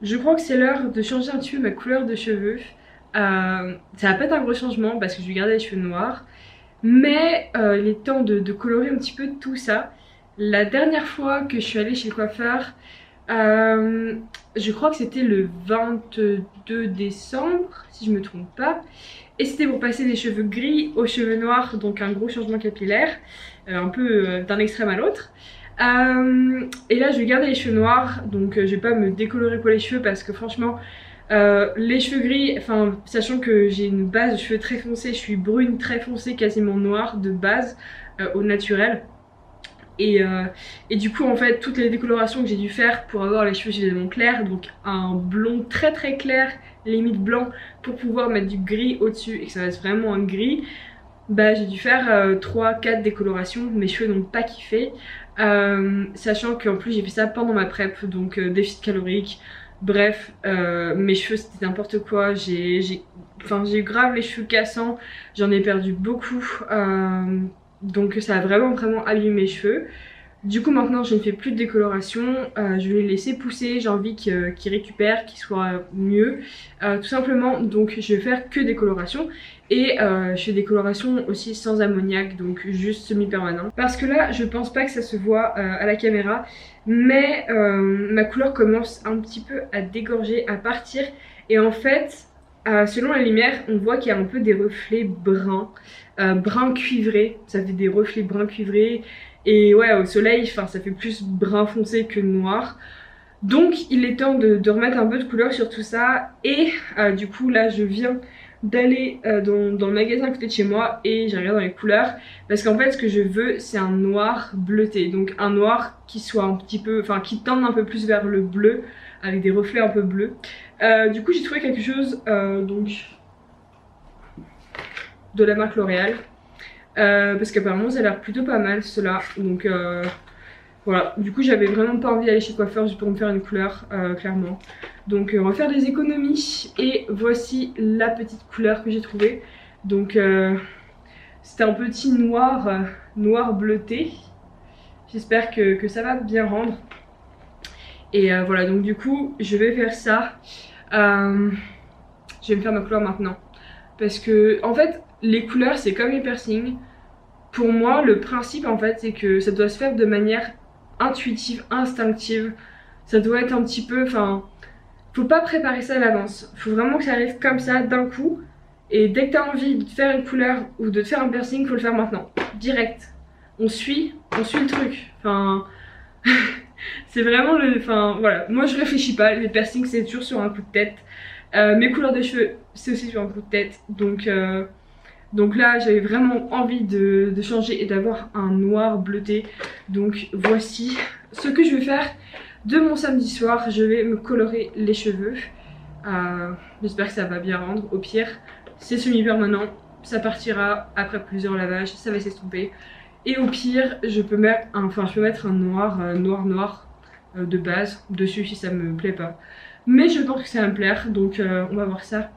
Je crois que c'est l'heure de changer un petit peu ma couleur de cheveux. Ça va pas être un gros changement parce que je vais garder les cheveux noirs. Mais il est temps de colorer un petit peu tout ça. La dernière fois que je suis allée chez le coiffeur, euh, je crois que c'était le 22 décembre, si je me trompe pas. Et c'était pour passer des cheveux gris aux cheveux noirs, donc un gros changement capillaire, un peu d'un extrême à l'autre. Et là je vais garder les cheveux noirs, donc je vais pas me décolorer pour les cheveux parce que franchement les cheveux gris, enfin sachant que j'ai une base de cheveux très foncés, je suis brune très foncée, quasiment noire de base au naturel. Et, euh, et du coup en fait toutes les décolorations que j'ai dû faire pour avoir les cheveux suffisamment clairs, donc un blond très très clair, limite blanc, pour pouvoir mettre du gris au dessus et que ça reste vraiment un gris, bah j'ai dû faire 3-4 décolorations, mes cheveux n'ont pas kiffé. Sachant qu'en plus j'ai fait ça pendant ma prep, donc déficit calorique, bref, mes cheveux c'était n'importe quoi, enfin, j'ai grave les cheveux cassants, j'en ai perdu beaucoup, donc ça a vraiment vraiment abîmé mes cheveux. Du coup maintenant je ne fais plus de décoloration, je vais les laisser pousser, j'ai envie qu'ils récupèrent, qu'ils soient mieux, tout simplement. Donc je vais faire que des colorations et je fais des colorations aussi sans ammoniac, donc juste semi-permanent. Parce que là je pense pas que ça se voit à la caméra, mais ma couleur commence un petit peu à dégorger, à partir, et en fait selon la lumière on voit qu'il y a un peu des reflets bruns, brun cuivré, ça fait des reflets brun cuivré. Et ouais, au soleil, enfin, ça fait plus brun foncé que noir. Donc, il est temps de remettre un peu de couleur sur tout ça. Et du coup, là, je viens d'aller dans le magasin à côté de chez moi et j'ai regardé dans les couleurs. Parce qu'en fait, ce que je veux, c'est un noir bleuté. Donc, un noir qui soit un petit peu, enfin, qui tende un peu plus vers le bleu, avec des reflets un peu bleus. Du coup, j'ai trouvé quelque chose, donc, de la marque L'Oréal. Parce qu'apparemment ça a l'air plutôt pas mal cela, donc voilà. Du coup j'avais vraiment pas envie d'aller chez le coiffeur juste pour me faire une couleur, clairement. Donc on va faire des économies et voici la petite couleur que j'ai trouvée. Donc c'était un petit noir, noir bleuté. J'espère que ça va bien rendre. Et voilà, donc du coup je vais faire ça. Je vais me faire ma couleur maintenant. Parce que en fait les couleurs c'est comme les piercings. Pour moi, le principe en fait, c'est que ça doit se faire de manière intuitive, instinctive. Ça doit être un petit peu, enfin, faut pas préparer ça à l'avance. Faut vraiment que ça arrive comme ça, d'un coup. Et dès que t'as envie de te faire une couleur ou de te faire un piercing, faut le faire maintenant, direct. On suit le truc. Enfin, c'est vraiment le, enfin, voilà. Moi, je réfléchis pas. Les piercings, c'est toujours sur un coup de tête. Mes couleurs de cheveux, c'est aussi sur un coup de tête. Donc là, j'avais vraiment envie de changer et d'avoir un noir bleuté. Donc voici ce que je vais faire de mon samedi soir. Je vais me colorer les cheveux. J'espère que ça va bien rendre. Au pire, c'est semi-permanent. Ça partira après plusieurs lavages. Ça va s'estomper. Et au pire, je peux mettre un noir, noir de base dessus si ça me plaît pas. Mais je pense que ça va me plaire. Donc on va voir ça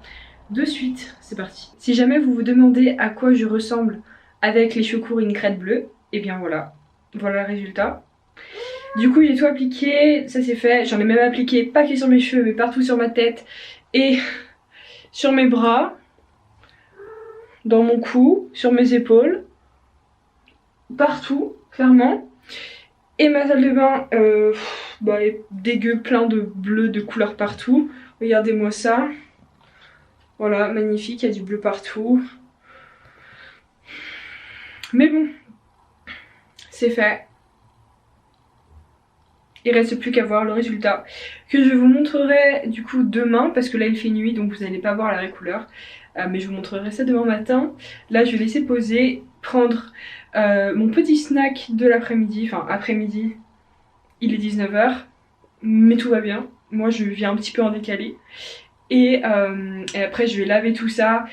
de suite, c'est parti. Si jamais vous vous demandez à quoi je ressemble avec les cheveux courts et une crête bleue, et bien voilà, voilà le résultat. Du coup il est tout appliqué, ça c'est fait, j'en ai même appliqué pas que sur mes cheveux mais partout sur ma tête et sur mes bras, dans mon cou, sur mes épaules, partout, clairement. Et ma salle de bain, bah, est dégueu, plein de bleu, de couleurs partout. Regardez-moi ça. Voilà, magnifique, il y a du bleu partout. Mais bon, c'est fait. Il reste plus qu'à voir le résultat que je vous montrerai du coup demain parce que là il fait nuit donc vous n'allez pas voir la vraie couleur. Mais je vous montrerai ça demain matin. Là je vais laisser poser, prendre mon petit snack de l'après-midi, enfin après-midi, il est 19h, mais tout va bien. Moi je viens un petit peu en décalé. Et après je vais laver tout ça,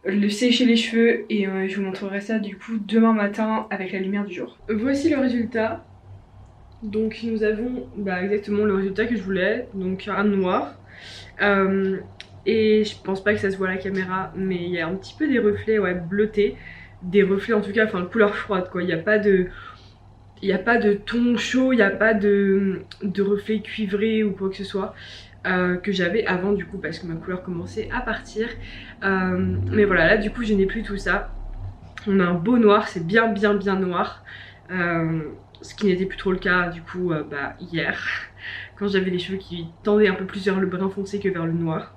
le sécher les cheveux et je vous montrerai ça du coup demain matin avec la lumière du jour. Voici le résultat. Donc nous avons exactement le résultat que je voulais, donc un noir. Et je pense pas que ça se voit à la caméra, mais il y a un petit peu des reflets bleutés. Des reflets en tout cas, enfin couleur froide quoi, il n'y a pas de... Il n'y a pas de ton chaud, il n'y a pas de reflets cuivrés ou quoi que ce soit. que j'avais avant du coup parce que ma couleur commençait à partir. Mais voilà, là du coup je n'ai plus tout ça. On a un beau noir, c'est bien noir. Ce qui n'était plus trop le cas du coup hier quand j'avais les cheveux qui tendaient un peu plus vers le brun foncé que vers le noir.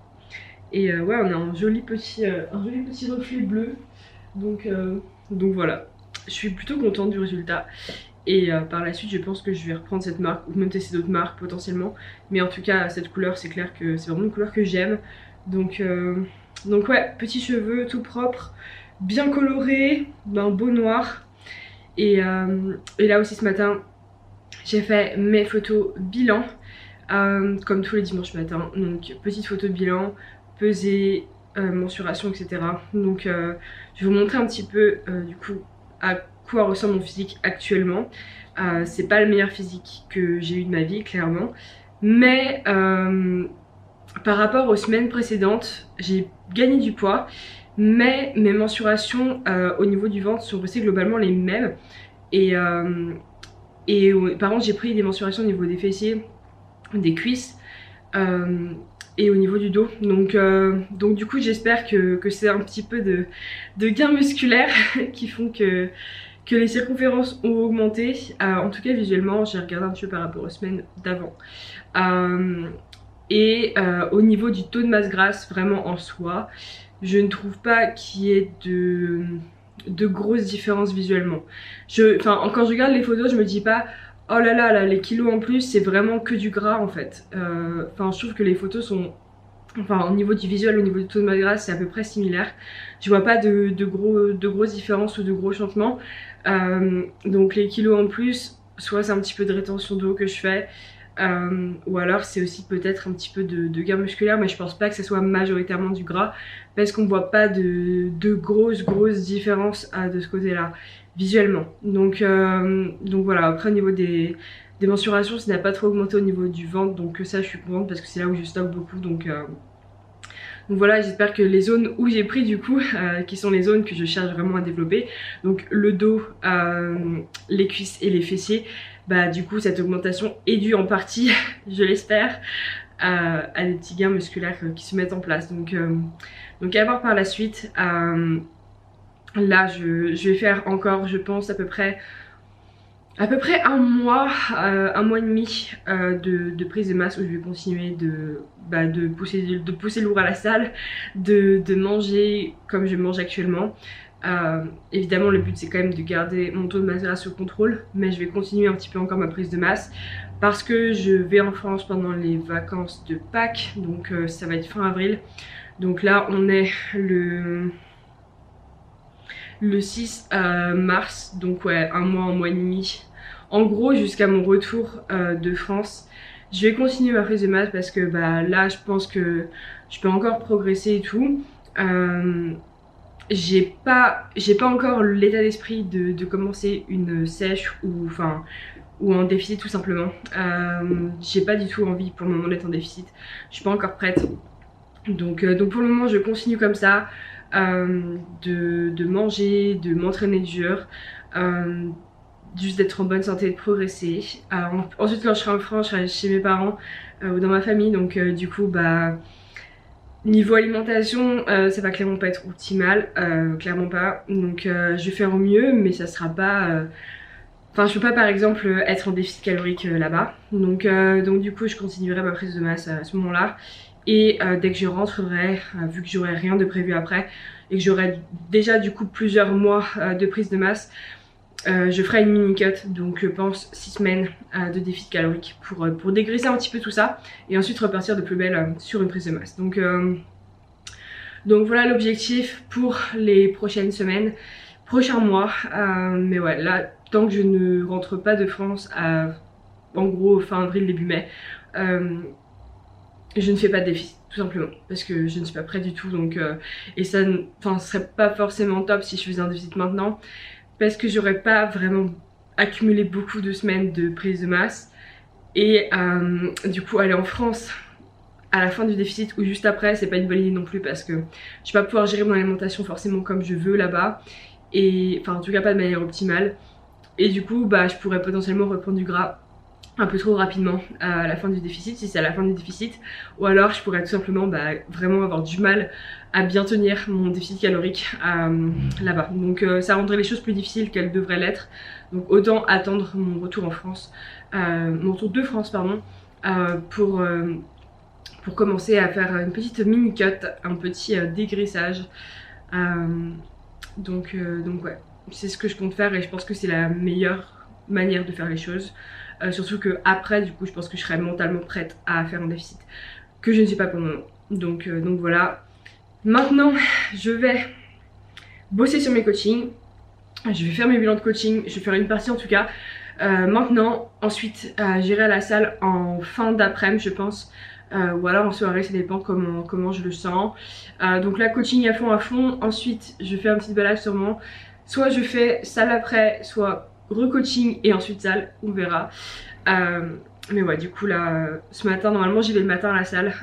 Et ouais, on a un joli petit reflet bleu. Donc voilà, je suis plutôt contente du résultat. Et par la suite je pense que je vais reprendre cette marque ou même tester d'autres marques potentiellement. Mais en tout cas cette couleur, c'est clair que c'est vraiment une couleur que j'aime. Donc ouais, petits cheveux tout propres, bien colorés, d'un beau noir. Et là aussi ce matin j'ai fait mes photos bilan comme tous les dimanches matins. Donc petite photo bilan, pesée, mensuration, etc. Donc je vais vous montrer un petit peu du coup à quoi ressemble mon physique actuellement. C'est pas le meilleur physique que j'ai eu de ma vie clairement, mais par rapport aux semaines précédentes j'ai gagné du poids, mais mes mensurations au niveau du ventre sont restées globalement les mêmes. Et par contre j'ai pris des mensurations au niveau des fessiers, des cuisses et au niveau du dos. Donc du coup j'espère que c'est un petit peu de gains musculaires qui font que les circonférences ont augmenté. En tout cas visuellement j'ai regardé un petit peu par rapport aux semaines d'avant. Au niveau du taux de masse grasse vraiment en soi, je ne trouve pas qu'il y ait de grosses différences visuellement. Quand je regarde les photos je me dis pas oh là là, les kilos en plus c'est vraiment que du gras en fait. Je trouve que les photos sont, au niveau du visuel, au niveau du taux de masse grasse c'est à peu près similaire. Je vois pas de grosses différences ou de gros changements. Donc les kilos en plus, soit c'est un petit peu de rétention d'eau que je fais, ou alors c'est aussi peut-être un petit peu de gain musculaire, mais je pense pas que ce soit majoritairement du gras parce qu'on voit pas de grosses différences de ce côté là visuellement. Donc voilà, après au niveau des mensurations ça n'a pas trop augmenté au niveau du ventre, donc ça je suis contente parce que c'est là où je stocke beaucoup. Donc voilà, j'espère que les zones où j'ai pris du coup, qui sont les zones que je cherche vraiment à développer, donc le dos, les cuisses et les fessiers, bah du coup cette augmentation est due en partie, je l'espère, à des petits gains musculaires qui se mettent en place. Donc à voir par la suite. Là je vais faire encore je pense à peu près un mois et demi de prise de masse où je vais continuer de pousser lourd à la salle, de manger comme je mange actuellement. Évidemment le but c'est quand même de garder mon taux de masse grasse sous contrôle, mais je vais continuer un petit peu encore ma prise de masse parce que je vais en France pendant les vacances de Pâques, donc ça va être fin avril. Donc là on est le 6 mars, donc ouais, un mois et demi. En gros, jusqu'à mon retour de France, je vais continuer ma prise de masse parce que là, je pense que je peux encore progresser et tout. J'ai pas encore l'état d'esprit de commencer une sèche ou un déficit tout simplement. J'ai pas du tout envie pour le moment d'être en déficit. Je suis pas encore prête. Donc pour le moment, je continue comme ça. De manger, de m'entraîner dur, juste d'être en bonne santé, de progresser. Ensuite quand je serai en France, je serai chez mes parents ou dans ma famille, donc du coup niveau alimentation ça va clairement pas être optimal, clairement pas. Donc je vais faire au mieux, mais ça sera pas je peux pas par exemple être en déficit calorique là-bas. Donc du coup je continuerai ma prise de masse à ce moment là. Et dès que je rentrerai, vu que j'aurai rien de prévu après et que j'aurai déjà du coup plusieurs mois de prise de masse, je ferai une mini cut, donc je pense 6 semaines de déficit calorique pour dégraisser un petit peu tout ça et ensuite repartir de plus belle sur une prise de masse. Donc voilà l'objectif pour les prochaines semaines, prochains mois. Mais ouais, là tant que je ne rentre pas de France en gros fin avril début mai, je ne fais pas de déficit tout simplement parce que je ne suis pas prête du tout. Donc et ça ce serait pas forcément top si je faisais un déficit maintenant parce que j'aurais pas vraiment accumulé beaucoup de semaines de prise de masse et du coup aller en France à la fin du déficit ou juste après c'est pas une bonne idée non plus parce que je vais pas pouvoir gérer mon alimentation forcément comme je veux là-bas et en tout cas pas de manière optimale et du coup je pourrais potentiellement reprendre du gras un peu trop rapidement à la fin du déficit, si c'est à la fin du déficit, ou alors je pourrais tout simplement vraiment avoir du mal à bien tenir mon déficit calorique là-bas. Donc ça rendrait les choses plus difficiles qu'elles devraient l'être. Donc autant attendre mon retour en France, mon retour de France pardon, pour commencer à faire une petite mini cut, un petit dégraissage. Donc ouais, c'est ce que je compte faire et je pense que c'est la meilleure manière de faire les choses. Surtout que après, du coup, je pense que je serai mentalement prête à faire un déficit que je ne suis pas pour le moment. Donc voilà. Maintenant, je vais bosser sur mes coachings. Je vais faire mes bilans de coaching. Je vais faire une partie en tout cas. Maintenant, ensuite, j'irai à la salle en fin d'après-midi, je pense. Ou alors en soirée, ça dépend comment je le sens. Donc là, coaching à fond. Ensuite, je fais un petit balade sûrement. Soit je fais salle après, soit recoaching et ensuite salle, on verra. Mais ouais, du coup là, ce matin, normalement j'y vais le matin à la salle.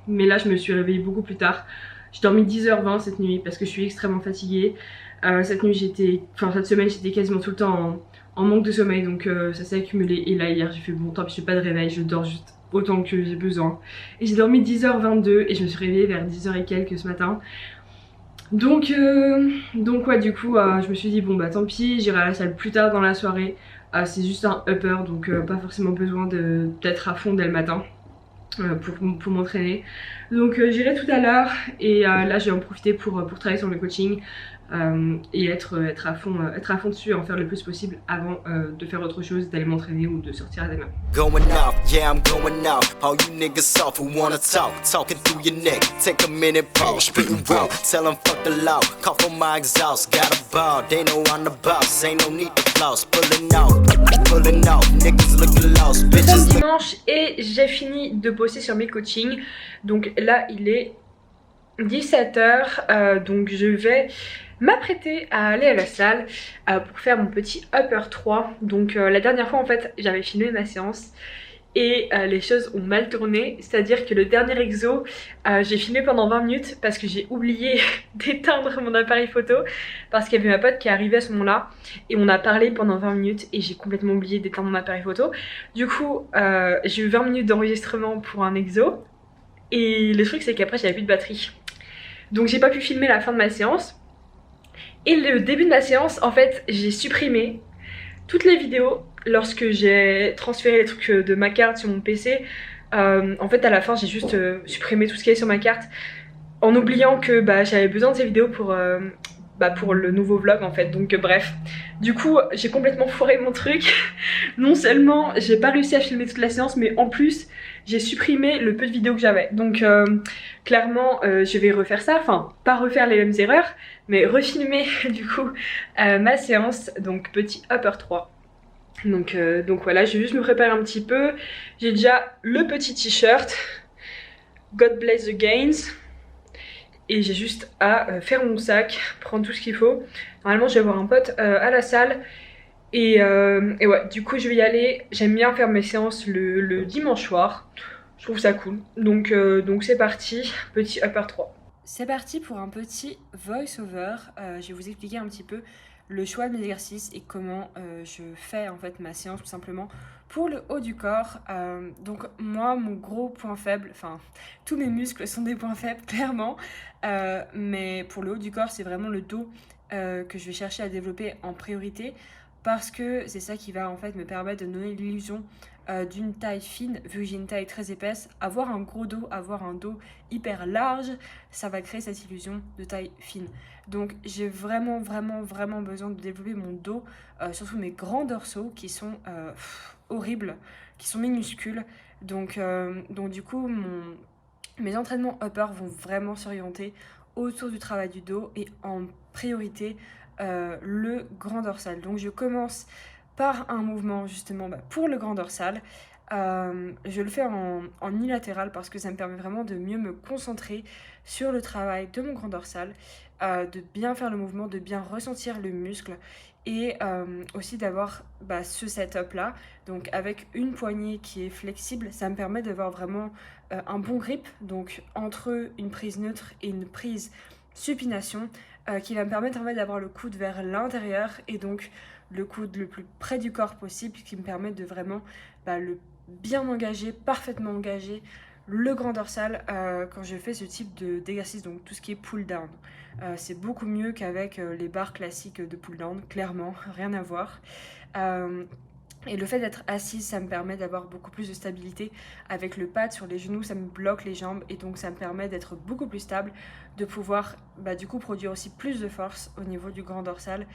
Mais là, je me suis réveillée beaucoup plus tard. J'ai dormi 10h20 cette nuit parce que je suis extrêmement fatiguée. Cette semaine, j'étais quasiment tout le temps en manque de sommeil, donc ça s'est accumulé. Et là, hier, j'ai fait bon, tant pis, j'ai pas de réveil, je dors juste autant que j'ai besoin. Et j'ai dormi 10h22 et je me suis réveillée vers 10h et quelques ce matin. Donc ouais, du coup je me suis dit bon bah tant pis, j'irai à la salle plus tard dans la soirée. C'est juste un upper, donc pas forcément besoin d'être à fond dès le matin pour m'entraîner. Donc j'irai tout à l'heure et là je vais en profiter pour travailler sur le coaching et être à fond dessus et en faire le plus possible avant de faire autre chose, d'aller m'entraîner ou de sortir à demain. Going off, yeah, I'm going off. All you niggas soft who wanna talk, talking through your neck. Take a minute, pause, spitting raw. Tell them fuck the law, cough on my exhaust. Got a ball, they know I'm the boss. Ain't no need to floss, pulling off, niggas looking lost, bitches. Dimanche et j'ai fini de bosser sur mes coachings. Donc là, il est 17h, donc je vais m'apprêter à aller à la salle pour faire mon petit upper 3. Donc la dernière fois en fait j'avais filmé ma séance et les choses ont mal tourné, c'est-à-dire que le dernier exo j'ai filmé pendant 20 minutes parce que j'ai oublié d'éteindre mon appareil photo parce qu'il y avait ma pote qui est arrivée à ce moment-là et on a parlé pendant 20 minutes et j'ai complètement oublié d'éteindre mon appareil photo. Du coup j'ai eu 20 minutes d'enregistrement pour un exo et le truc c'est qu'après j'avais plus de batterie. Donc j'ai pas pu filmer la fin de ma séance. Et le début de ma séance, en fait, j'ai supprimé toutes les vidéos lorsque j'ai transféré les trucs de ma carte sur mon PC. En fait, à la fin, j'ai juste supprimé tout ce qui est sur ma carte en oubliant que j'avais besoin de ces vidéos pour le nouveau vlog en fait. Donc bref, du coup, j'ai complètement foiré mon truc. Non seulement j'ai pas réussi à filmer toute la séance, mais en plus, j'ai supprimé le peu de vidéos que j'avais. Donc clairement, je vais refaire ça. Enfin, pas refaire les mêmes erreurs, mais refilmer du coup ma séance. Donc petit upper 3. Donc voilà, je vais juste me préparer un petit peu. J'ai déjà le petit t-shirt God bless the gains. Et j'ai juste à faire mon sac, prendre tout ce qu'il faut. Normalement je vais voir un pote à la salle. Et ouais, du coup je vais y aller. J'aime bien faire mes séances le dimanche soir. Je trouve ça cool. Donc c'est parti, petit upper 3. C'est parti pour un petit voice-over. Je vais vous expliquer un petit peu le choix de mes exercices et comment je fais en fait ma séance tout simplement pour le haut du corps. Donc moi, mon gros point faible, enfin tous mes muscles sont des points faibles clairement, mais pour le haut du corps c'est vraiment le dos que je vais chercher à développer en priorité parce que c'est ça qui va en fait me permettre de donner l'illusion d'une taille fine, vu que j'ai une taille très épaisse. Avoir un gros dos, avoir un dos hyper large, ça va créer cette illusion de taille fine. Donc j'ai vraiment besoin de développer mon dos, surtout mes grands dorsaux qui sont horribles, qui sont minuscules. Donc du coup mes entraînements upper vont vraiment s'orienter autour du travail du dos et en priorité le grand dorsal. Donc je commence par un mouvement justement pour le grand dorsal. Je le fais en unilatéral parce que ça me permet vraiment de mieux me concentrer sur le travail de mon grand dorsal, de bien faire le mouvement, de bien ressentir le muscle et aussi d'avoir ce setup là, donc avec une poignée qui est flexible. Ça me permet d'avoir vraiment un bon grip, donc entre une prise neutre et une prise supination, qui va me permettre en fait d'avoir le coude vers l'intérieur et donc le coude le plus près du corps possible, qui me permet de vraiment le bien engager, parfaitement engager le grand dorsal quand je fais ce type d'exercice, donc tout ce qui est pull down. C'est beaucoup mieux qu'avec les barres classiques de pull down, clairement, rien à voir. Et le fait d'être assise, ça me permet d'avoir beaucoup plus de stabilité. Avec le pad sur les genoux, ça me bloque les jambes et donc ça me permet d'être beaucoup plus stable, de pouvoir du coup produire aussi plus de force au niveau du grand dorsal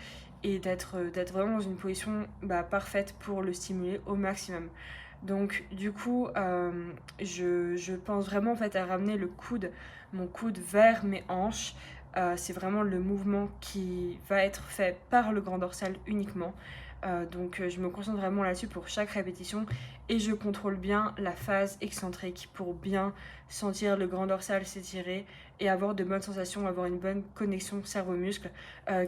et d'être vraiment dans une position parfaite pour le stimuler au maximum. Donc du coup, je pense vraiment en fait à ramener mon coude vers mes hanches. C'est vraiment le mouvement qui va être fait par le grand dorsal uniquement. Donc je me concentre vraiment là-dessus pour chaque répétition et je contrôle bien la phase excentrique pour bien sentir le grand dorsal s'étirer et avoir de bonnes sensations, avoir une bonne connexion cerveau-muscle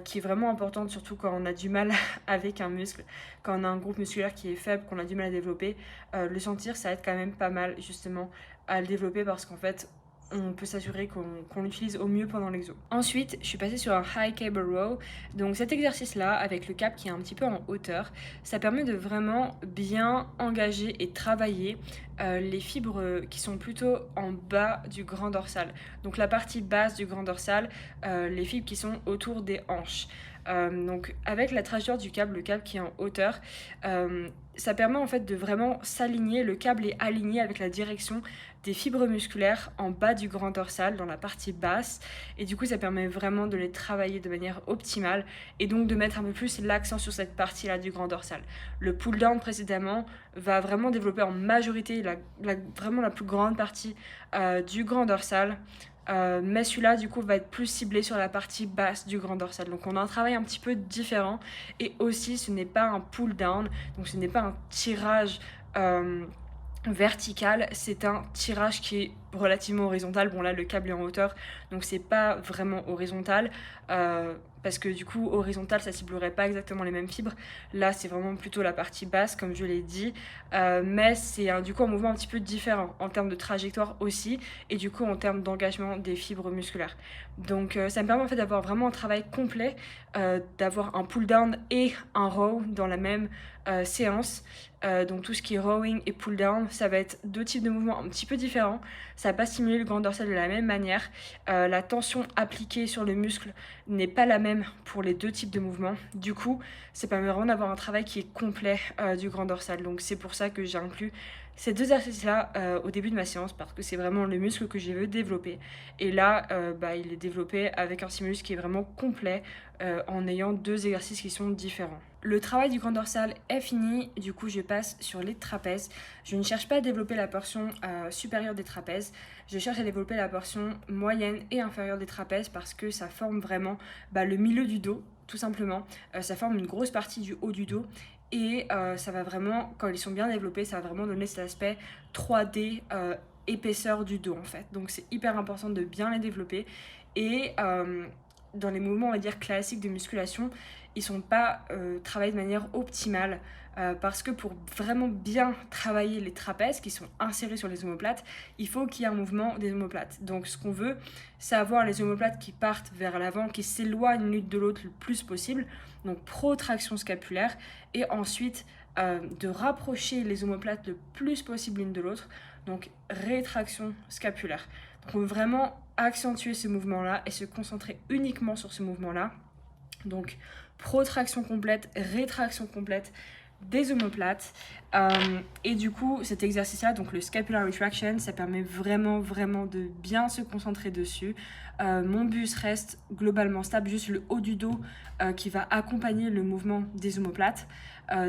qui est vraiment importante, surtout quand on a du mal avec un muscle, quand on a un groupe musculaire qui est faible, qu'on a du mal à développer. Le sentir, ça aide quand même pas mal justement à le développer parce qu'en fait on peut s'assurer qu'on l'utilise au mieux pendant l'exo. Ensuite, je suis passée sur un high cable row. Donc cet exercice-là, avec le cap qui est un petit peu en hauteur, ça permet de vraiment bien engager et travailler les fibres qui sont plutôt en bas du grand dorsal. Donc la partie basse du grand dorsal, les fibres qui sont autour des hanches. Donc avec la trajectoire du câble, le câble qui est en hauteur, ça permet en fait de vraiment s'aligner, le câble est aligné avec la direction des fibres musculaires en bas du grand dorsal, dans la partie basse, et du coup ça permet vraiment de les travailler de manière optimale et donc de mettre un peu plus l'accent sur cette partie-là du grand dorsal. Le pull down précédemment va vraiment développer en majorité vraiment la plus grande partie du grand dorsal. Mais celui-là du coup va être plus ciblé sur la partie basse du grand dorsal, donc on a un travail un petit peu différent et aussi ce n'est pas un pull down, donc ce n'est pas un tirage vertical, c'est un tirage qui est relativement horizontal. Bon là le câble est en hauteur donc c'est pas vraiment horizontal parce que du coup horizontal ça ciblerait pas exactement les mêmes fibres. Là c'est vraiment plutôt la partie basse comme je l'ai dit, mais c'est du coup un mouvement un petit peu différent en termes de trajectoire aussi et du coup en termes d'engagement des fibres musculaires. Donc ça me permet en fait d'avoir vraiment un travail complet, d'avoir un pull down et un row dans la même séance. Donc tout ce qui est rowing et pull down, ça va être deux types de mouvements un petit peu différents. Ça va pas stimuler le grand dorsal de la même manière. La tension appliquée sur le muscle n'est pas la même pour les deux types de mouvements. Du coup, ça permet vraiment d'avoir un travail qui est complet du grand dorsal. Donc c'est pour ça que j'ai inclus ces deux exercices-là au début de ma séance parce que c'est vraiment le muscle que je veux développer. Et là, il est développé avec un stimulus qui est vraiment complet en ayant deux exercices qui sont différents. Le travail du grand dorsal est fini, du coup je passe sur les trapèzes. Je ne cherche pas à développer la portion supérieure des trapèzes, je cherche à développer la portion moyenne et inférieure des trapèzes parce que ça forme vraiment le milieu du dos, tout simplement. Ça forme une grosse partie du haut du dos et ça va vraiment, quand ils sont bien développés, ça va vraiment donner cet aspect 3D épaisseur du dos en fait. Donc c'est hyper important de bien les développer et dans les mouvements on va dire classiques de musculation, ils sont pas travaillés de manière optimale parce que pour vraiment bien travailler les trapèzes qui sont insérés sur les omoplates, il faut qu'il y ait un mouvement des omoplates. Donc ce qu'on veut, c'est avoir les omoplates qui partent vers l'avant, qui s'éloignent l'une de l'autre le plus possible, donc protraction scapulaire, et ensuite de rapprocher les omoplates le plus possible l'une de l'autre, donc rétraction scapulaire. Donc on veut vraiment accentuer ce mouvement-là et se concentrer uniquement sur ce mouvement-là. Donc protraction complète, rétraction complète des omoplates et du coup cet exercice-là, donc le scapular retraction, ça permet vraiment de bien se concentrer dessus. Mon bus reste globalement stable, juste le haut du dos qui va accompagner le mouvement des omoplates,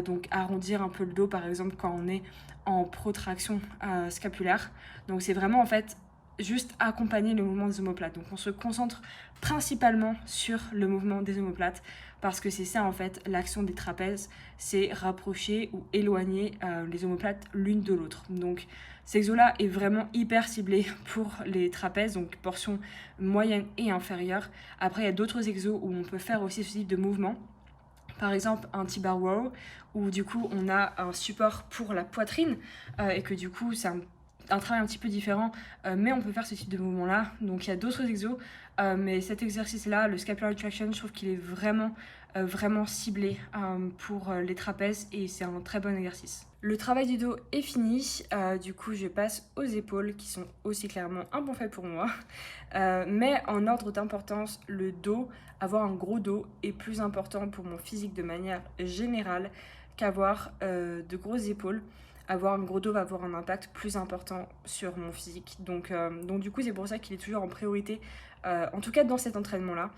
donc arrondir un peu le dos par exemple quand on est en protraction scapulaire. Donc c'est vraiment en fait juste accompagner le mouvement des omoplates. Donc on se concentre principalement sur le mouvement des omoplates parce que c'est ça en fait l'action des trapèzes, c'est rapprocher ou éloigner les omoplates l'une de l'autre. Donc cet exo-là est vraiment hyper ciblé pour les trapèzes, donc portion moyenne et inférieure. Après il y a d'autres exos où on peut faire aussi ce type de mouvement. Par exemple un T-bar row où du coup on a un support pour la poitrine et que du coup un travail un petit peu différent, mais on peut faire ce type de mouvement là. Donc il y a d'autres exos, mais cet exercice là, le scapular retraction, je trouve qu'il est vraiment ciblé pour les trapèzes et c'est un très bon exercice. Le travail du dos est fini, du coup je passe aux épaules qui sont aussi clairement un bon fait pour moi. Mais en ordre d'importance, le dos, avoir un gros dos est plus important pour mon physique de manière générale qu'avoir de grosses épaules. Avoir un gros dos va avoir un impact plus important sur mon physique. Donc du coup c'est pour ça qu'il est toujours en priorité, en tout cas dans cet entraînement-là.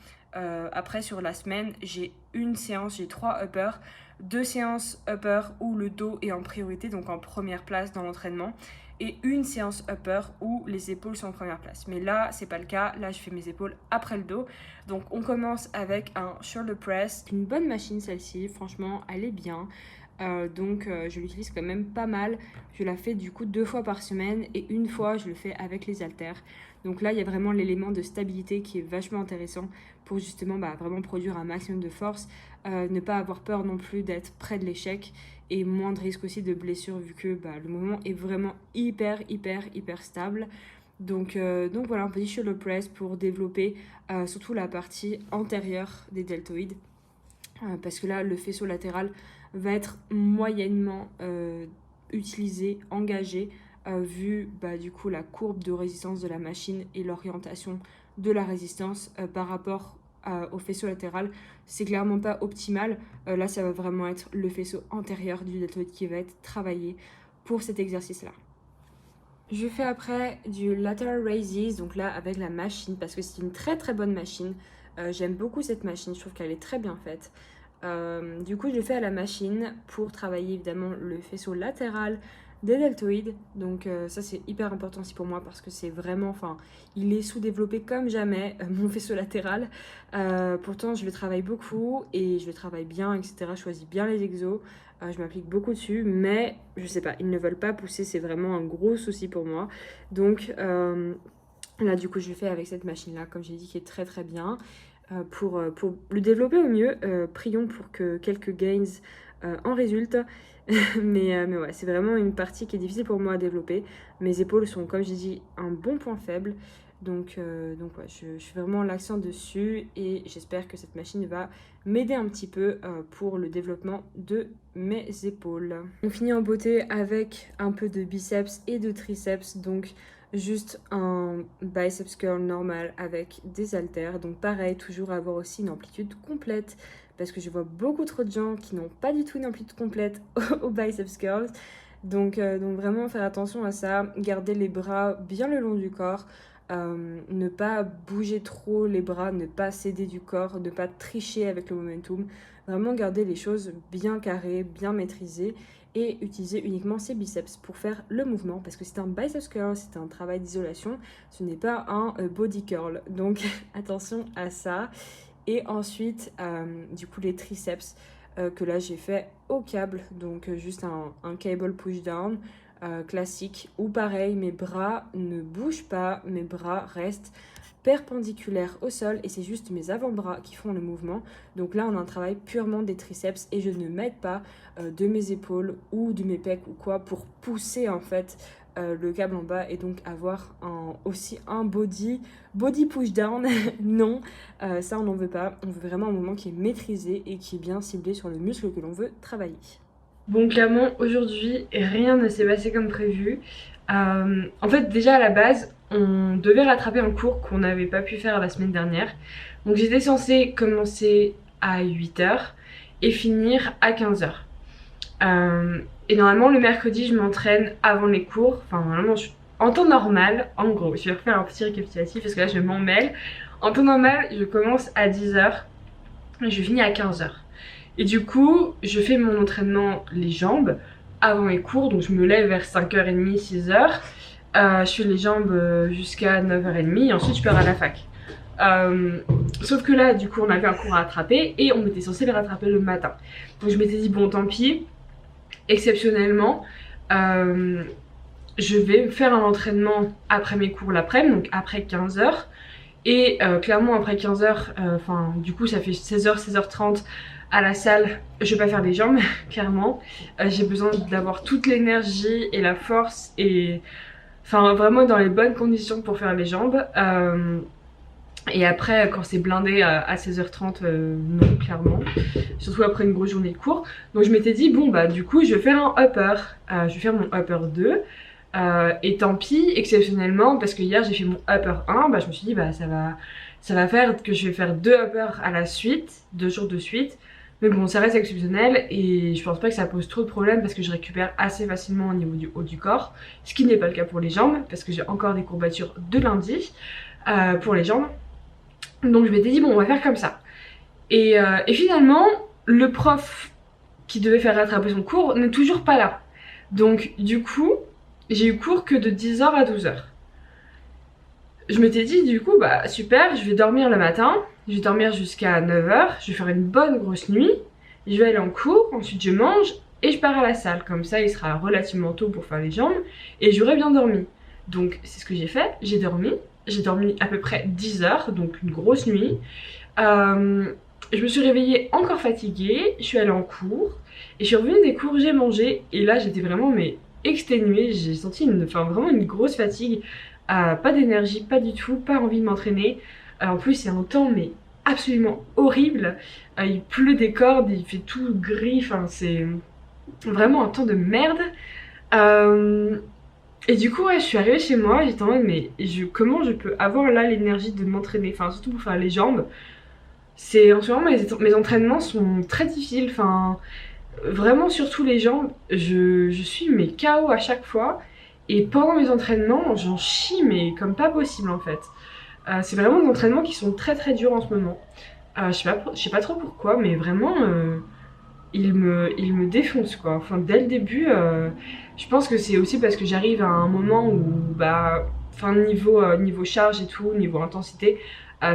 Après sur la semaine, j'ai une séance, j'ai 3 uppers, 2 séances upper où le dos est en priorité, donc en première place dans l'entraînement, et une séance upper où les épaules sont en première place. Mais là, c'est pas le cas. Là, je fais mes épaules après le dos. Donc, on commence avec un shoulder press. Une bonne machine, celle-ci. Franchement, elle est bien. Je l'utilise quand même pas mal. Je la fais du coup 2 fois par semaine et une fois, je le fais avec les haltères. Donc là, il y a vraiment l'élément de stabilité qui est vachement intéressant pour justement vraiment produire un maximum de force. Ne pas avoir peur non plus d'être près de l'échec et moins de risque aussi de blessure vu que le mouvement est vraiment hyper stable. Donc voilà, un petit shoulder press pour développer surtout la partie antérieure des deltoïdes. Parce que là, le faisceau latéral va être moyennement utilisé, engagé, vu du coup la courbe de résistance de la machine et l'orientation de la résistance par rapport au faisceau latéral. C'est clairement pas optimal. Là, ça va vraiment être le faisceau antérieur du deltoïde qui va être travaillé pour cet exercice-là. Je fais après du lateral raises, donc là avec la machine, parce que c'est une très bonne machine. J'aime beaucoup cette machine, je trouve qu'elle est très bien faite. Du coup, je le fais à la machine pour travailler évidemment le faisceau latéral des deltoïdes. Donc ça, c'est hyper important aussi pour moi parce que c'est vraiment, il est sous-développé comme jamais, mon faisceau latéral. Pourtant, je le travaille beaucoup et je le travaille bien, etc. Je choisis bien les exos. Je m'applique beaucoup dessus, mais je sais pas, ils ne veulent pas pousser, c'est vraiment un gros souci pour moi. Donc là, du coup, je le fais avec cette machine-là, comme j'ai dit, qui est très bien. Pour le développer au mieux, prions pour que quelques gains en résultent. mais ouais, c'est vraiment une partie qui est difficile pour moi à développer. Mes épaules sont, comme j'ai dit, un bon point faible. Donc ouais, je fais vraiment l'accent dessus et j'espère que cette machine va m'aider un petit peu pour le développement de mes épaules. On finit en beauté avec un peu de biceps et de triceps, donc juste un biceps curl normal avec des haltères. Donc pareil, toujours avoir aussi une amplitude complète parce que je vois beaucoup trop de gens qui n'ont pas du tout une amplitude complète au biceps curls. Donc vraiment faire attention à ça, garder les bras bien le long du corps. Ne pas bouger trop les bras, ne pas céder du corps, ne pas tricher avec le momentum. Vraiment garder les choses bien carrées, bien maîtrisées et utiliser uniquement ses biceps pour faire le mouvement parce que c'est un biceps curl, c'est un travail d'isolation, ce n'est pas un body curl. Donc attention à ça. Et ensuite, du coup, les triceps que là j'ai fait au câble, donc juste un cable push down. Classique où pareil mes bras ne bougent pas, mes bras restent perpendiculaires au sol et c'est juste mes avant-bras qui font le mouvement. Donc là on a un travail purement des triceps et je ne m'aide pas de mes épaules ou de mes pecs ou quoi pour pousser en fait le câble en bas et donc avoir aussi un body push down. Non, ça on n'en veut pas, on veut vraiment un mouvement qui est maîtrisé et qui est bien ciblé sur le muscle que l'on veut travailler. Bon, clairement, aujourd'hui, rien ne s'est passé comme prévu. En fait, déjà à la base, on devait rattraper un cours qu'on n'avait pas pu faire la semaine dernière. Donc j'étais censée commencer à 8h et finir à 15h. Et normalement, le mercredi, je m'entraîne avant les cours. Enfin, normalement, en temps normal, en gros, je vais refaire un petit récapitulatif parce que là, je m'en mêle. En temps normal, je commence à 10h et je finis à 15h. Et du coup, je fais mon entraînement les jambes avant les cours, donc je me lève vers 5h30, 6h. Je fais les jambes jusqu'à 9h30 et ensuite je pars à la fac. Sauf que là, du coup, on avait un cours à rattraper et on était censé le rattraper le matin. Donc je m'étais dit, bon, tant pis, exceptionnellement, je vais faire un entraînement après mes cours l'après-midi, donc après 15h. Et clairement, après 15h, du coup, ça fait 16h, 16h30. À la salle, je vais pas faire des jambes, clairement. J'ai besoin d'avoir toute l'énergie et la force et Enfin, vraiment dans les bonnes conditions pour faire les jambes. Et après, quand c'est blindé à 16h30, non, clairement. Surtout après une grosse journée de cours. Donc je m'étais dit, bon, bah du coup, je vais faire un upper. Je vais faire mon upper 2. Et tant pis, exceptionnellement, parce que hier j'ai fait mon upper 1, bah je me suis dit, bah ça va faire que je vais faire 2 uppers à la suite, 2 jours de suite. Mais bon, ça reste exceptionnel et je pense pas que ça pose trop de problèmes parce que je récupère assez facilement au niveau du haut du corps. Ce qui n'est pas le cas pour les jambes parce que j'ai encore des courbatures de lundi pour les jambes. Donc je m'étais dit, bon, on va faire comme ça. Et finalement, le prof qui devait faire rattraper son cours n'est toujours pas là. Donc du coup, j'ai eu cours que de 10h à 12h. Je m'étais dit du coup, bah super, je vais dormir le matin, je vais dormir jusqu'à 9h, je vais faire une bonne grosse nuit, je vais aller en cours, ensuite je mange et je pars à la salle. Comme ça, il sera relativement tôt pour faire les jambes et j'aurai bien dormi. Donc c'est ce que j'ai fait, j'ai dormi à peu près 10h, donc une grosse nuit. Je me suis réveillée encore fatiguée, je suis allée en cours et je suis revenue des cours, j'ai mangé et là j'étais vraiment exténuée, j'ai senti vraiment une grosse fatigue. Pas d'énergie, pas du tout, pas envie de m'entraîner. En plus, c'est un temps mais absolument horrible. Il pleut des cordes, il fait tout gris, enfin c'est vraiment un temps de merde. Et du coup, ouais, je suis arrivée chez moi, j'étais en mode mais comment je peux avoir là l'énergie de m'entraîner, enfin surtout pour faire les jambes. En ce moment, mes entraînements sont très difficiles, enfin vraiment surtout les jambes, je suis mais KO à chaque fois. Et pendant mes entraînements, j'en chie, mais comme pas possible en fait. C'est vraiment des entraînements qui sont très très durs en ce moment. Je sais pas trop pourquoi, mais vraiment, ils me défoncent quoi. Enfin, dès le début, je pense que c'est aussi parce que j'arrive à un moment où, bah, enfin, niveau charge et tout, niveau intensité,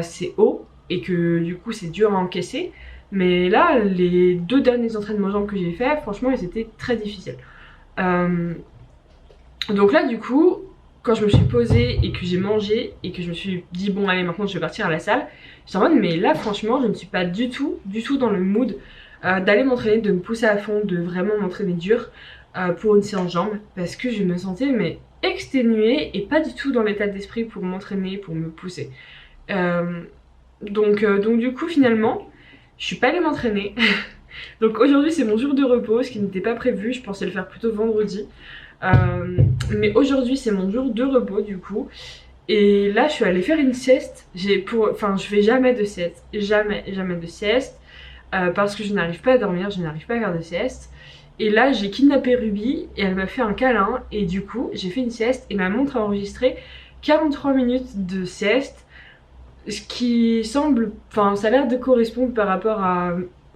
c'est haut et que du coup, c'est dur à encaisser. Mais là, les 2 derniers entraînements jambes que j'ai fait, franchement, ils étaient très difficiles. Donc là du coup, quand je me suis posée et que j'ai mangé et que je me suis dit bon allez maintenant je vais partir à la salle, j'étais en mode mais là franchement je ne suis pas du tout dans le mood d'aller m'entraîner, de me pousser à fond, de vraiment m'entraîner dur pour une séance jambes parce que je me sentais mais exténuée et pas du tout dans l'état d'esprit pour m'entraîner, pour me pousser. Donc du coup finalement je suis pas allée m'entraîner. Donc aujourd'hui c'est mon jour de repos, ce qui n'était pas prévu, je pensais le faire plutôt vendredi. Mais aujourd'hui c'est mon jour de repos du coup. Et là je suis allée faire une sieste. Enfin je fais jamais de sieste. Jamais de sieste. Parce que je n'arrive pas à dormir, je n'arrive pas à faire de sieste. Et là j'ai kidnappé Ruby et elle m'a fait un câlin. Et du coup j'ai fait une sieste et ma montre a enregistré 43 minutes de sieste. Ce qui semble... Enfin ça a l'air de correspondre par rapport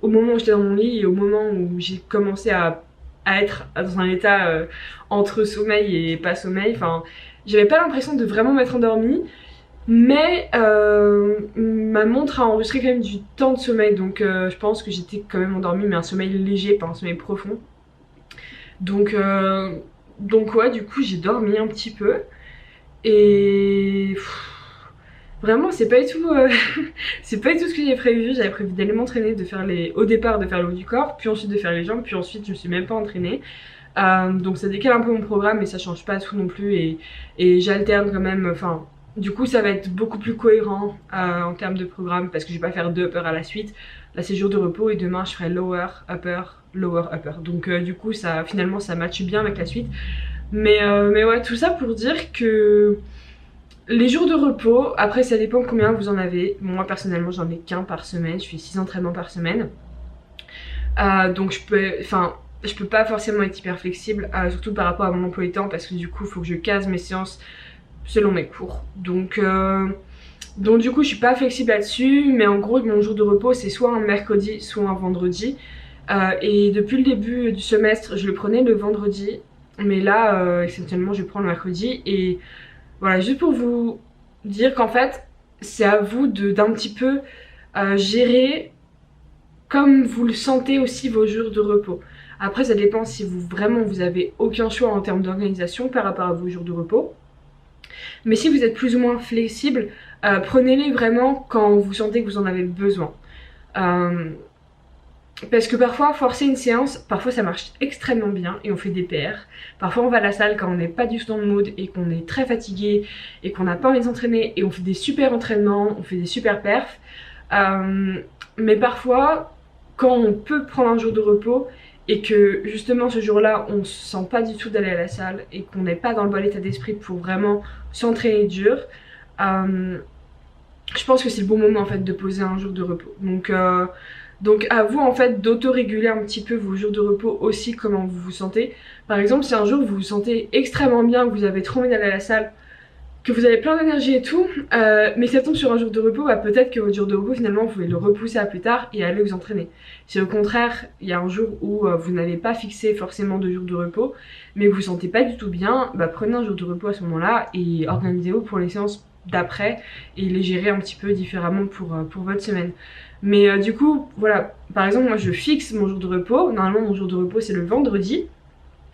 au moment où j'étais dans mon lit et au moment où j'ai commencé à être dans un état entre sommeil et pas sommeil. Enfin, j'avais pas l'impression de vraiment m'être endormie, mais ma montre a enregistré quand même du temps de sommeil, donc je pense que j'étais quand même endormie, mais un sommeil léger, pas un sommeil profond. Donc ouais, du coup j'ai dormi un petit peu et vraiment c'est pas du tout c'est pas du tout ce que j'ai prévu. J'avais prévu d'aller m'entraîner, au départ de faire le haut du corps, puis ensuite de faire les jambes, puis ensuite je me suis même pas entraînée. Donc ça décale un peu mon programme mais ça change pas tout non plus et j'alterne quand même, enfin du coup ça va être beaucoup plus cohérent en termes de programme parce que je vais pas faire 2 uppers à la suite. Là c'est jour de repos et demain je ferai lower, upper, lower, upper. Donc du coup finalement ça matche bien avec la suite. Mais ouais, tout ça pour dire que les jours de repos, après ça dépend combien vous en avez. Moi personnellement j'en ai qu'un par semaine, je fais 6 entraînements par semaine. Donc je peux pas forcément être hyper flexible, surtout par rapport à mon emploi du temps parce que du coup il faut que je case mes séances selon mes cours. Donc du coup je suis pas flexible là-dessus, mais en gros mon jour de repos c'est soit un mercredi soit un vendredi. Et depuis le début du semestre je le prenais le vendredi, mais là exceptionnellement je prends le mercredi. Et voilà, juste pour vous dire qu'en fait, c'est à vous d'un petit peu gérer comme vous le sentez aussi vos jours de repos. Après, ça dépend si vous avez aucun choix en termes d'organisation par rapport à vos jours de repos. Mais si vous êtes plus ou moins flexible, prenez-les vraiment quand vous sentez que vous en avez besoin. Parce que parfois, forcer une séance, parfois ça marche extrêmement bien et on fait des PR. Parfois on va à la salle quand on n'est pas du tout dans le mood et qu'on est très fatigué et qu'on n'a pas envie de s'entraîner et on fait des super entraînements, on fait des super perfs. Mais parfois, quand on peut prendre un jour de repos et que justement ce jour-là on se sent pas du tout d'aller à la salle et qu'on n'est pas dans le bon état d'esprit pour vraiment s'entraîner dur, je pense que c'est le bon moment en fait de poser un jour de repos. Donc à vous en fait d'auto-réguler un petit peu vos jours de repos aussi, comment vous vous sentez. Par exemple, si un jour vous vous sentez extrêmement bien, que vous avez trop envie d'aller à la salle, que vous avez plein d'énergie et tout, mais que ça tombe sur un jour de repos, bah peut-être que votre jour de repos finalement vous pouvez le repousser à plus tard et aller vous entraîner. Si au contraire il y a un jour où vous n'avez pas fixé forcément de jour de repos, mais que vous vous sentez pas du tout bien, bah prenez un jour de repos à ce moment-là et organisez-vous pour les séances d'après et les gérer un petit peu différemment pour votre semaine. Mais du coup, voilà, par exemple moi je fixe mon jour de repos, normalement mon jour de repos c'est le vendredi,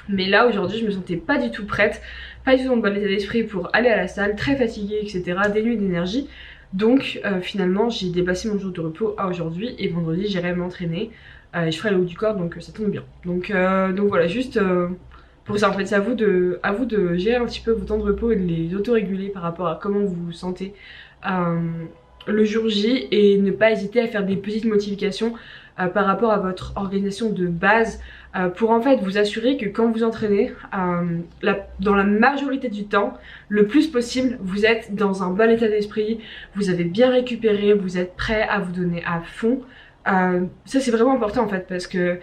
mais là aujourd'hui je me sentais pas du tout prête, pas du tout dans le bon état d'esprit pour aller à la salle, très fatiguée etc, dénuée d'énergie, donc finalement j'ai déplacé mon jour de repos à aujourd'hui et vendredi j'irai m'entraîner et je ferai le haut du corps donc ça tombe bien. Donc voilà, juste pour ça en fait c'est à vous de gérer un petit peu vos temps de repos et de les auto-réguler par rapport à comment vous vous sentez le jour J et ne pas hésiter à faire des petites modifications par rapport à votre organisation de base pour en fait vous assurer que quand vous entraînez, dans la majorité du temps, le plus possible, vous êtes dans un bon état d'esprit, vous avez bien récupéré, vous êtes prêt à vous donner à fond. Ça c'est vraiment important en fait parce que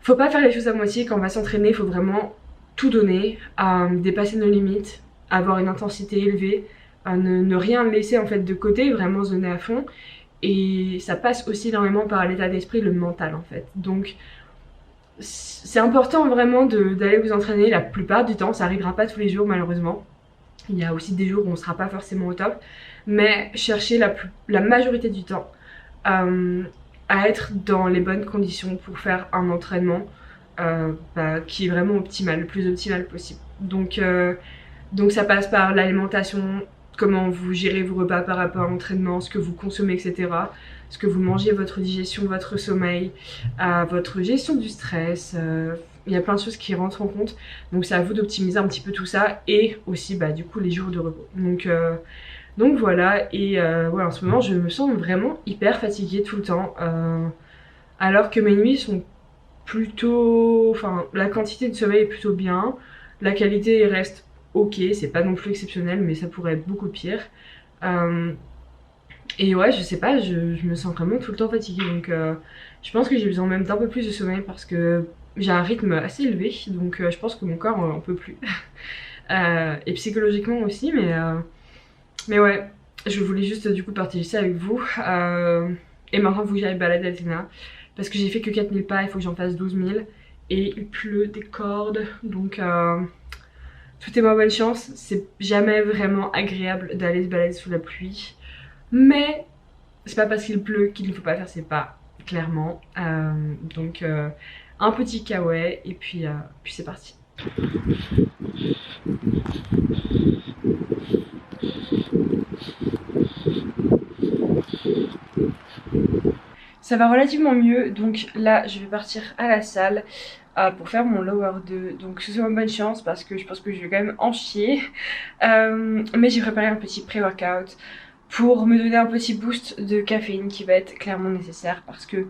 faut pas faire les choses à moitié quand on va s'entraîner, il faut vraiment tout donner, dépasser nos limites, avoir une intensité élevée, ne rien laisser en fait de côté, vraiment se donner à fond. Et ça passe aussi énormément par l'état d'esprit, le mental en fait. Donc c'est important vraiment d'aller vous entraîner la plupart du temps, ça arrivera pas tous les jours malheureusement. Il y a aussi des jours où on sera pas forcément au top, mais cherchez la majorité du temps à être dans les bonnes conditions pour faire un entraînement qui est vraiment optimal, le plus optimal possible. Donc ça passe par l'alimentation, comment vous gérez vos repas par rapport à l'entraînement, ce que vous consommez, etc. Ce que vous mangez, votre digestion, votre sommeil, votre gestion du stress. Il y a plein de choses qui rentrent en compte. Donc c'est à vous d'optimiser un petit peu tout ça et aussi du coup les jours de repos. Donc voilà, et voilà, en ce moment je me sens vraiment hyper fatiguée tout le temps. Alors que mes nuits sont plutôt... Enfin, la quantité de sommeil est plutôt bien. La qualité reste ok, c'est pas non plus exceptionnel, mais ça pourrait être beaucoup pire. Et ouais, je sais pas, je me sens vraiment tout le temps fatiguée. Donc je pense que j'ai besoin même d'un peu plus de sommeil parce que j'ai un rythme assez élevé. Donc je pense que mon corps en peut plus. Et psychologiquement aussi, mais ouais, je voulais juste du coup partager ça avec vous. Et maintenant il faut que j'aille balader Athéna. Parce que j'ai fait que 4000 pas, il faut que j'en fasse 12 000. Et il pleut des cordes, donc tout est ma bonne chance. C'est jamais vraiment agréable d'aller se balader sous la pluie. Mais c'est pas parce qu'il pleut qu'il ne faut pas faire ses pas, clairement. Donc un petit kawaii et puis c'est parti. Ça va relativement mieux, donc là je vais partir à la salle pour faire mon lower 2. Donc c'est une bonne chance parce que je pense que je vais quand même en chier. Mais j'ai préparé un petit pré-workout pour me donner un petit boost de caféine qui va être clairement nécessaire parce que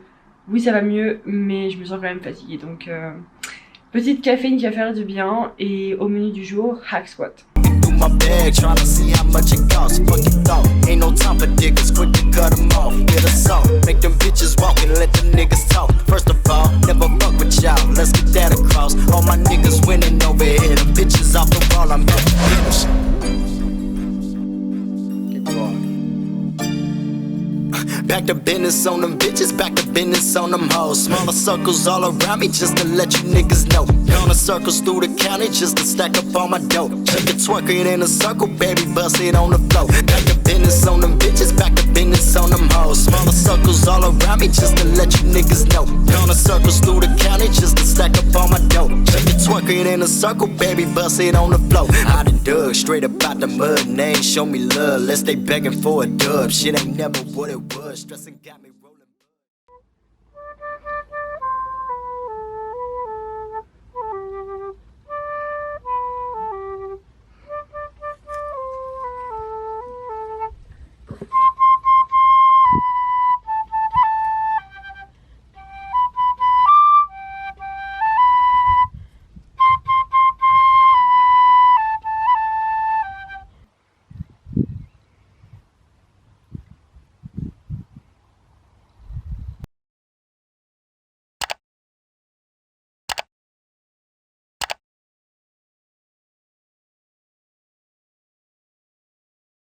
oui ça va mieux mais je me sens quand même fatiguée. Donc petite caféine qui va faire du bien et au menu du jour, hack squat. My bag, tryna see how much it costs. Fuck you thought, ain't no time for diggers, quick to cut them off. Get a salt, make them bitches walk and let them niggas talk. First of all, never fuck with y'all, let's get that across. All my niggas winning over here, the bitches off the wall, I'm back to business on them bitches, back to business on them hoes. Smaller circles all around me just to let you niggas know. Gonna circles through the county just to stack up all my dough. Check it, twerk it in a circle, baby, bust it on the floor. Back to business on them bitches, back to business on them hoes. Smaller circles all around me just to let you niggas know. Gonna circles through the county just to stack up all my dough. Check it, twerk it in a circle, baby, bust it on the floor. I done dug straight up out the mud and they ain't show me love. Let's stay begging for a dub. Shit ain't never what it was. Stressing got me